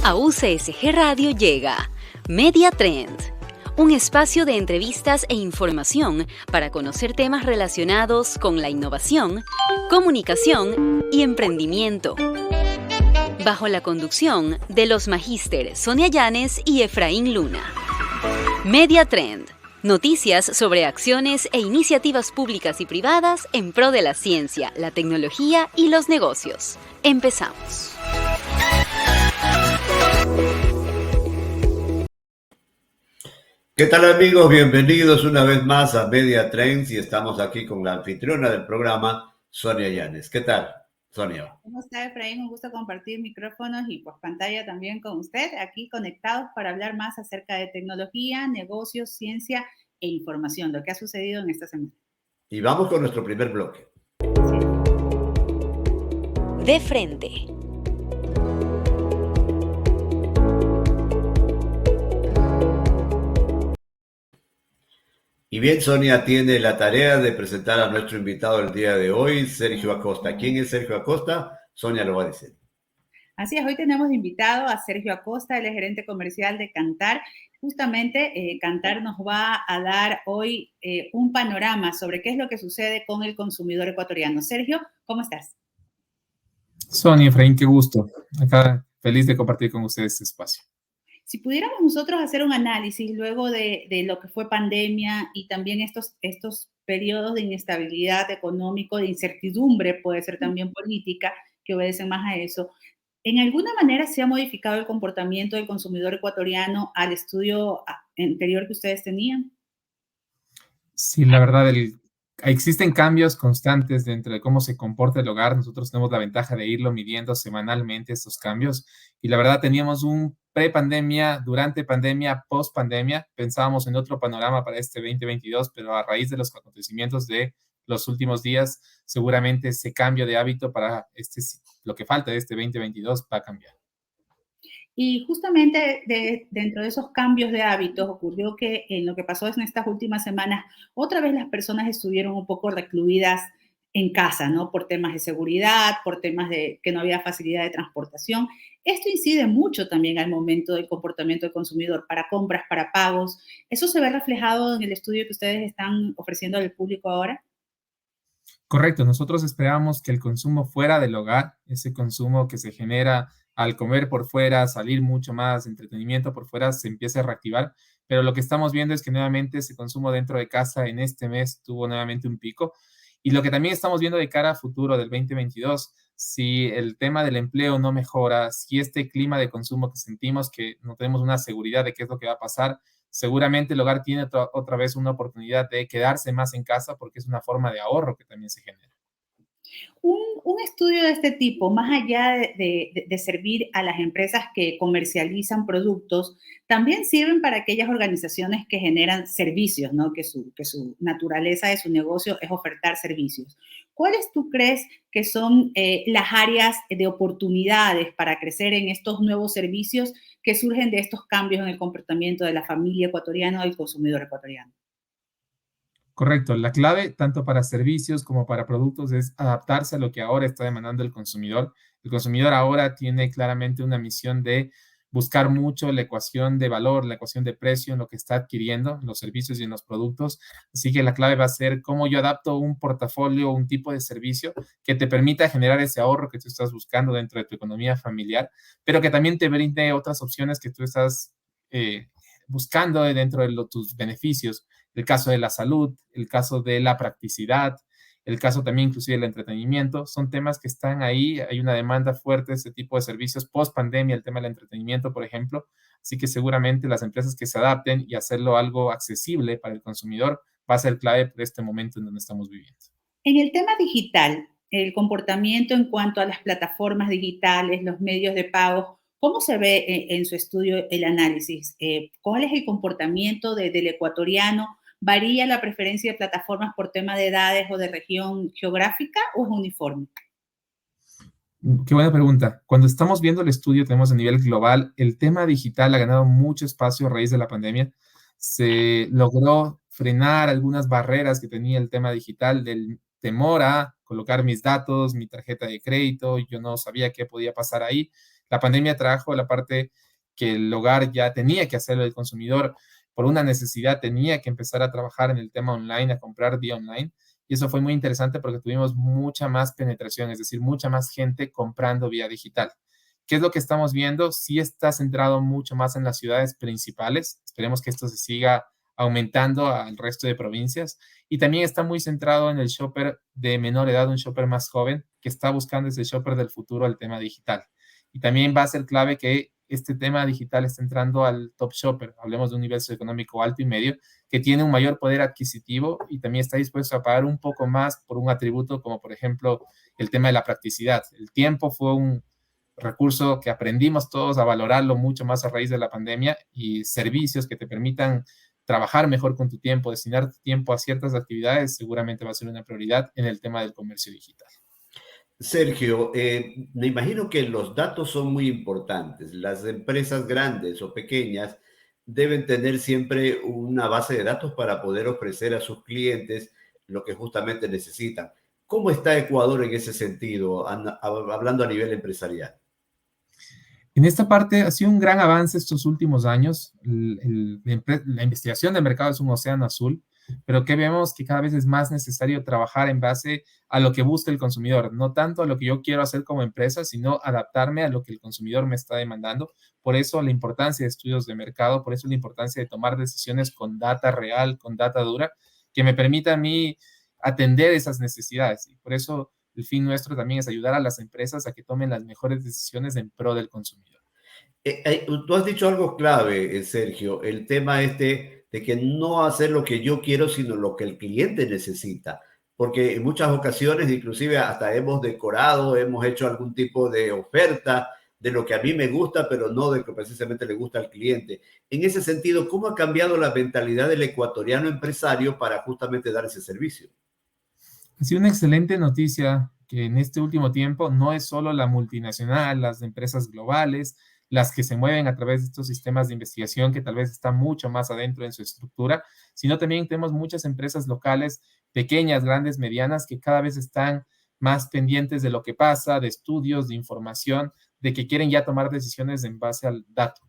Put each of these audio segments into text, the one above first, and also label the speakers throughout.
Speaker 1: A UCSG Radio llega Media Trend, un espacio de entrevistas e información para conocer temas relacionados con la innovación, comunicación y emprendimiento. Bajo la conducción de los magísteres Sonia Llanes y Efraín Luna. Media Trend. Noticias sobre acciones e iniciativas públicas y privadas en pro de la ciencia, la tecnología y los negocios. Empezamos.
Speaker 2: ¿Qué tal, amigos? Bienvenidos una vez más a Media Trends y estamos aquí con la anfitriona del programa, Sonia Llanes. ¿Qué tal, Sonia?
Speaker 3: ¿Cómo está, Efraín? Un gusto compartir micrófonos y pues pantalla también con usted, aquí conectados para hablar más acerca de tecnología, negocios, ciencia e información, lo que ha sucedido en esta semana.
Speaker 2: Y vamos con nuestro primer bloque.
Speaker 1: De frente.
Speaker 2: Y bien, Sonia tiene la tarea de presentar a nuestro invitado el día de hoy, Sergio Acosta. ¿Quién es Sergio Acosta? Sonia lo va a decir.
Speaker 3: Así es, hoy tenemos invitado a Sergio Acosta, el gerente comercial de Kantar. Justamente, Kantar nos va a dar hoy un panorama sobre qué es lo que sucede con el consumidor ecuatoriano. Sergio, ¿cómo estás?
Speaker 4: Sonia, Efraín, qué gusto. Acá feliz de compartir con ustedes este espacio.
Speaker 3: Si pudiéramos nosotros hacer un análisis luego de lo que fue pandemia y también estos periodos de inestabilidad económico, de incertidumbre, puede ser también política, que obedecen más a eso, ¿en alguna manera se ha modificado el comportamiento del consumidor ecuatoriano al estudio anterior que ustedes tenían?
Speaker 4: Sí, la verdad, existen cambios constantes dentro de cómo se comporta el hogar. Nosotros tenemos la ventaja de irlo midiendo semanalmente estos cambios. Y la verdad, teníamos un pre-pandemia, durante pandemia, post-pandemia. Pensábamos en otro panorama para este 2022, pero a raíz de los acontecimientos de los últimos días, seguramente ese cambio de hábito para lo que falta de este 2022 va a cambiar.
Speaker 3: Y justamente dentro de esos cambios de hábitos ocurrió que en lo que pasó en estas últimas semanas, otra vez las personas estuvieron un poco recluidas en casa, ¿no? Por temas de seguridad, por temas de que no había facilidad de transportación. Esto incide mucho también al momento del comportamiento del consumidor para compras, para pagos. ¿Eso se ve reflejado en el estudio que ustedes están ofreciendo al público ahora?
Speaker 4: Correcto, nosotros esperábamos que el consumo fuera del hogar, ese consumo que se genera al comer por fuera, salir mucho más, entretenimiento por fuera, se empiece a reactivar, pero lo que estamos viendo es que nuevamente ese consumo dentro de casa en este mes tuvo nuevamente un pico. Y lo que también estamos viendo de cara a futuro del 2022, si el tema del empleo no mejora, si este clima de consumo que sentimos que no tenemos una seguridad de qué es lo que va a pasar, seguramente el hogar tiene otra vez una oportunidad de quedarse más en casa porque es una forma de ahorro que también se genera.
Speaker 3: Un estudio de este tipo, más allá de servir a las empresas que comercializan productos, también sirven para aquellas organizaciones que generan servicios, ¿no? Que su naturaleza de su negocio es ofertar servicios. ¿Cuáles tú crees que son las áreas de oportunidades para crecer en estos nuevos servicios que surgen de estos cambios en el comportamiento de la familia ecuatoriana o del consumidor ecuatoriano?
Speaker 4: Correcto. La clave, tanto para servicios como para productos, es adaptarse a lo que ahora está demandando el consumidor. El consumidor ahora tiene claramente una misión de buscar mucho la ecuación de valor, la ecuación de precio en lo que está adquiriendo, en los servicios y en los productos. Así que la clave va a ser cómo yo adapto un portafolio, un tipo de servicio que te permita generar ese ahorro que tú estás buscando dentro de tu economía familiar, pero que también te brinde otras opciones que tú estás buscando dentro de tus beneficios. El caso de la salud, el caso de la practicidad, el caso también inclusive del entretenimiento, son temas que están ahí, hay una demanda fuerte de este tipo de servicios post pandemia, el tema del entretenimiento, por ejemplo, así que seguramente las empresas que se adapten y hacerlo algo accesible para el consumidor va a ser clave por este momento en donde estamos viviendo.
Speaker 3: En el tema digital, el comportamiento en cuanto a las plataformas digitales, los medios de pago, ¿cómo se ve en su estudio el análisis? ¿Cuál es el comportamiento del ecuatoriano? ¿Varía la preferencia de plataformas por tema de edades o de región geográfica o es uniforme?
Speaker 4: Qué buena pregunta. Cuando estamos viendo el estudio, tenemos a nivel global, el tema digital ha ganado mucho espacio a raíz de la pandemia. Se logró frenar algunas barreras que tenía el tema digital del temor a colocar mis datos, mi tarjeta de crédito, yo no sabía qué podía pasar ahí. La pandemia trajo la parte que el hogar ya tenía que hacerlo, el consumidor por una necesidad tenía que empezar a trabajar en el tema online, a comprar vía online. Y eso fue muy interesante porque tuvimos mucha más penetración, es decir, mucha más gente comprando vía digital. ¿Qué es lo que estamos viendo? Sí está centrado mucho más en las ciudades principales. Esperemos que esto se siga aumentando al resto de provincias. Y también está muy centrado en el shopper de menor edad, un shopper más joven, que está buscando ese shopper del futuro al tema digital. Y también va a ser clave que este tema digital está entrando al top shopper, hablemos de un nivel socioeconómico alto y medio, que tiene un mayor poder adquisitivo y también está dispuesto a pagar un poco más por un atributo como, por ejemplo, el tema de la practicidad. El tiempo fue un recurso que aprendimos todos a valorarlo mucho más a raíz de la pandemia, y servicios que te permitan trabajar mejor con tu tiempo, destinar tu tiempo a ciertas actividades, seguramente va a ser una prioridad en el tema del comercio digital.
Speaker 2: Sergio, me imagino que los datos son muy importantes. Las empresas grandes o pequeñas deben tener siempre una base de datos para poder ofrecer a sus clientes lo que justamente necesitan. ¿Cómo está Ecuador en ese sentido, hablando a nivel empresarial?
Speaker 4: En esta parte ha sido un gran avance estos últimos años. La investigación de mercado es un océano azul, pero que vemos que cada vez es más necesario trabajar en base a lo que busca el consumidor, no tanto a lo que yo quiero hacer como empresa, sino adaptarme a lo que el consumidor me está demandando. Por eso la importancia de estudios de mercado, por eso la importancia de tomar decisiones con data real, con data dura, que me permita a mí atender esas necesidades. Y por eso el fin nuestro también es ayudar a las empresas a que tomen las mejores decisiones en pro del consumidor.
Speaker 2: Tú has dicho algo clave, Sergio, el tema este de que no hacer lo que yo quiero, sino lo que el cliente necesita. Porque en muchas ocasiones, inclusive hasta hemos decorado, hemos hecho algún tipo de oferta de lo que a mí me gusta, pero no de lo que precisamente le gusta al cliente. En ese sentido, ¿cómo ha cambiado la mentalidad del ecuatoriano empresario para justamente dar ese servicio?
Speaker 4: Ha sido una excelente noticia que en este último tiempo no es solo la multinacional, las empresas globales, las que se mueven a través de estos sistemas de investigación que tal vez están mucho más adentro en su estructura, sino también tenemos muchas empresas locales, pequeñas, grandes, medianas, que cada vez están más pendientes de lo que pasa, de estudios, de información, de que quieren ya tomar decisiones en base al dato.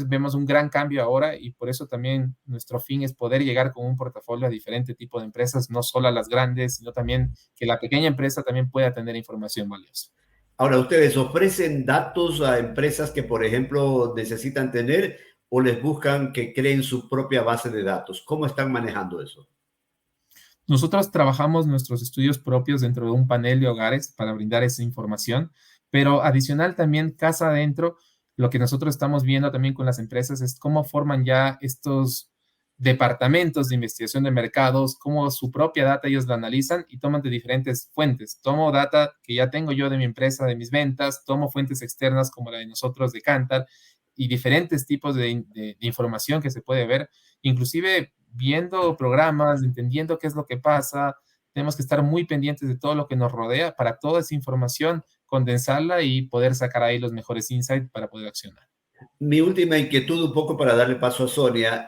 Speaker 4: Vemos un gran cambio ahora, y por eso también nuestro fin es poder llegar con un portafolio a diferente tipo de empresas, no solo a las grandes, sino también que la pequeña empresa también pueda tener información valiosa.
Speaker 2: Ahora, ¿ustedes ofrecen datos a empresas que, por ejemplo, necesitan tener, o les buscan que creen su propia base de datos? ¿Cómo están manejando eso?
Speaker 4: Nosotros trabajamos nuestros estudios propios dentro de un panel de hogares para brindar esa información, pero adicional también casa adentro, lo que nosotros estamos viendo también con las empresas es cómo forman ya estos departamentos de investigación de mercados, cómo su propia data ellos la analizan y toman de diferentes fuentes. Tomo data que ya tengo yo de mi empresa, de mis ventas, tomo fuentes externas como la de nosotros de Kantar y diferentes tipos de información que se puede ver, inclusive viendo programas, entendiendo qué es lo que pasa. Tenemos que estar muy pendientes de todo lo que nos rodea para toda esa información condensarla y poder sacar ahí los mejores insights para poder accionar.
Speaker 2: Mi última inquietud, un poco para darle paso a Sonia,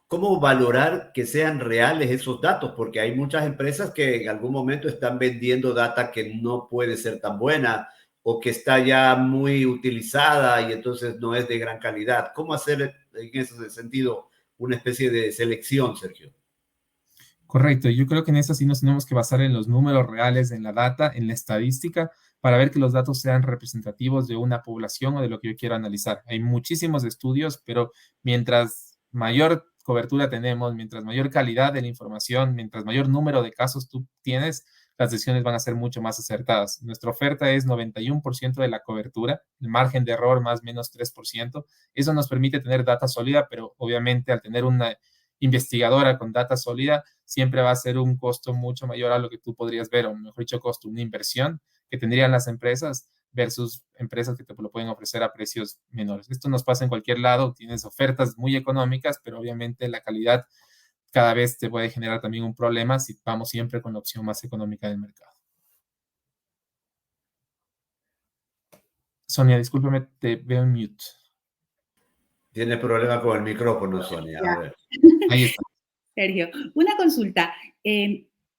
Speaker 2: ¿cómo valorar que sean reales esos datos? Porque hay muchas empresas que en algún momento están vendiendo data que no puede ser tan buena o que está ya muy utilizada y entonces no es de gran calidad. ¿Cómo hacer en ese sentido una especie de selección, Sergio?
Speaker 4: Correcto, yo creo que en eso sí nos tenemos que basar en los números reales, en la data, en la estadística, para ver que los datos sean representativos de una población o de lo que yo quiero analizar. Hay muchísimos estudios, pero mientras mayor cobertura tenemos, mientras mayor calidad de la información, mientras mayor número de casos tú tienes, las decisiones van a ser mucho más acertadas. Nuestra oferta es 91% de la cobertura, el margen de error más o menos 3%. Eso nos permite tener data sólida, pero obviamente al tener una investigadora con data sólida, siempre va a ser un costo mucho mayor a lo que tú podrías ver, o mejor dicho, costo, una inversión que tendrían las empresas versus empresas que te lo pueden ofrecer a precios menores. Esto nos pasa en cualquier lado, tienes ofertas muy económicas, pero obviamente la calidad cada vez te puede generar también un problema si vamos siempre con la opción más económica del mercado. Sonia, discúlpame, te veo en mute.
Speaker 2: Tiene problema con el micrófono, Sonia. A ver.
Speaker 4: Ahí está.
Speaker 3: Sergio, una consulta.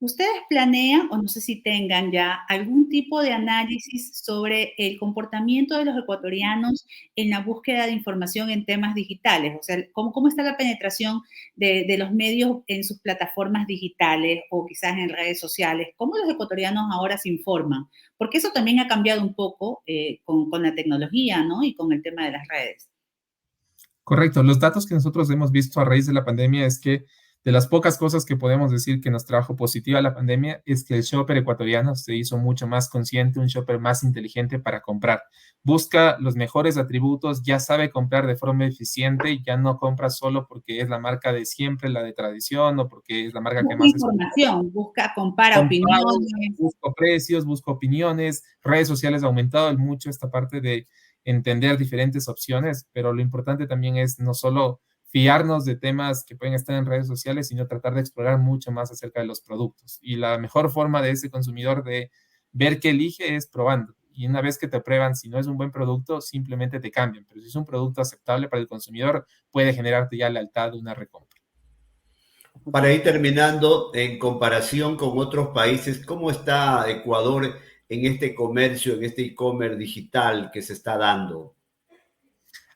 Speaker 3: ¿Ustedes planean, o no sé si tengan ya, algún tipo de análisis sobre el comportamiento de los ecuatorianos en la búsqueda de información en temas digitales? O sea, ¿cómo está la penetración de los medios en sus plataformas digitales o quizás en redes sociales? ¿Cómo los ecuatorianos ahora se informan? Porque eso también ha cambiado un poco con la tecnología, ¿no? Y con el tema de las redes.
Speaker 4: Correcto. Los datos que nosotros hemos visto a raíz de la pandemia es que de las pocas cosas que podemos decir que nos trajo positiva la pandemia es que el shopper ecuatoriano se hizo mucho más consciente, un shopper más inteligente para comprar. Busca los mejores atributos, ya sabe comprar de forma eficiente, ya no compra solo porque es la marca de siempre, la de tradición o porque es la marca que
Speaker 3: Busca
Speaker 4: más
Speaker 3: información, compara
Speaker 4: comprado,
Speaker 3: opiniones.
Speaker 4: busco precios, busco opiniones, redes sociales ha aumentado mucho esta parte de entender diferentes opciones, pero lo importante también es no solo fiarnos de temas que pueden estar en redes sociales, sino tratar de explorar mucho más acerca de los productos. Y la mejor forma de ese consumidor de ver qué elige es probando. Y una vez que te prueban, si no es un buen producto, simplemente te cambian. Pero si es un producto aceptable para el consumidor, puede generarte ya lealtad de una recompra.
Speaker 2: Para ir terminando, en comparación con otros países, ¿cómo está Ecuador en este comercio, en este e-commerce digital que se está dando?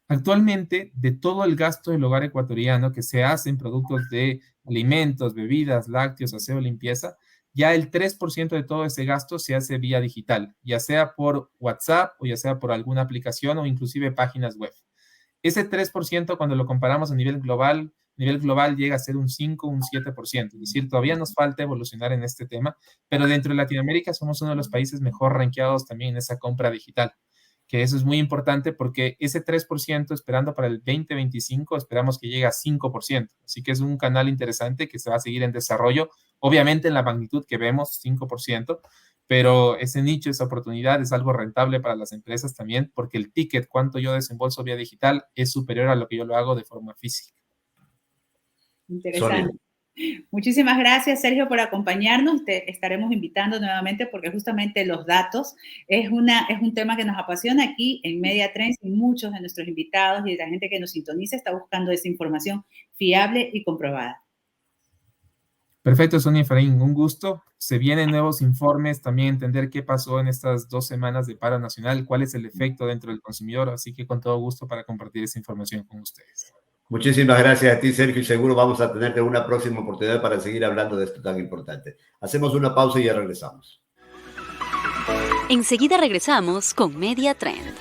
Speaker 4: Actualmente, de todo el gasto del hogar ecuatoriano que se hace en productos de alimentos, bebidas, lácteos, aseo, limpieza, ya el 3% de todo ese gasto se hace vía digital, ya sea por WhatsApp o ya sea por alguna aplicación o inclusive páginas web. Ese 3% cuando lo comparamos a nivel global llega a ser un 5, un 7%. Es decir, todavía nos falta evolucionar en este tema, pero dentro de Latinoamérica somos uno de los países mejor rankeados también en esa compra digital, que eso es muy importante porque ese 3% esperando para el 2025 esperamos que llegue a 5%. Así que es un canal interesante que se va a seguir en desarrollo, obviamente en la magnitud que vemos, 5%, pero ese nicho, esa oportunidad es algo rentable para las empresas también, porque el ticket, cuánto yo desembolso vía digital, es superior a lo que yo lo hago de forma física.
Speaker 3: Interesante. Muchísimas gracias, Sergio, por acompañarnos. Te estaremos invitando nuevamente porque justamente los datos es un tema que nos apasiona aquí en Media Trends y muchos de nuestros invitados y de la gente que nos sintoniza está buscando esa información fiable y comprobada.
Speaker 4: Perfecto, Sonia Efraín, un gusto. Se vienen nuevos informes, también entender qué pasó en estas 2 semanas de paro nacional, cuál es el efecto dentro del consumidor, así que con todo gusto para compartir esa información con ustedes.
Speaker 2: Muchísimas gracias a ti, Sergio, y seguro vamos a tenerte una próxima oportunidad para seguir hablando de esto tan importante. Hacemos una pausa y ya regresamos.
Speaker 1: Enseguida regresamos con Media Trend.